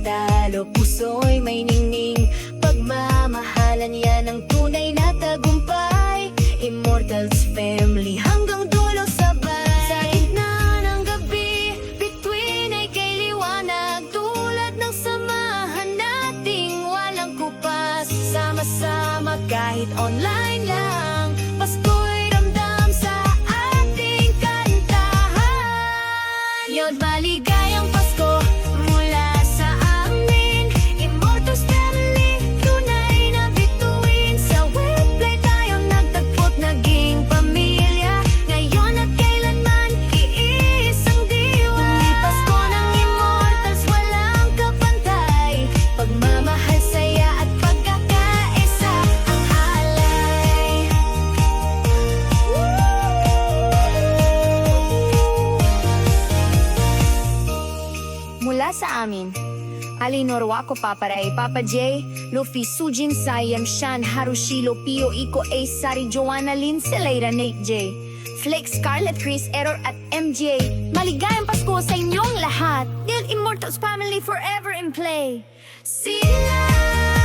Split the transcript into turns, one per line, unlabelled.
talo, puso'y may ningning. Pagmamahalan yan ang tunay na tagumpay. Immortals family hanggang dulo sabay. Sa gitna ng gabi, bituin ay kay liwanag. Tulad ng samahan nating walang kupas. Sama-sama kahit online lang, Pasko'y ramdam sa ating kantahan. Yun, maligayang Pasko mula sa amin, Immortals family, tunay na bituin. Sa webplay tayo nagtagpo't naging pamilya. Ngayon at kailanman, iisang diwa. Tuloy Pasko ng Immortals, walang kapantay. Pagmamahal, saya at pagkakaisa ang alay. Mula sa amin, Alinor Wako Paparay, Papa J, Luffy, Sujin, Sayam, Shan, Harushilo, Pio, Iko, Ace, Sari, Joanna, Lynn, Celeira, Nate J, Flake, Scarlett, Chris, Error at MJ. Maligayang Pasko sa inyong lahat. Guild Immortals family forever in play. Sila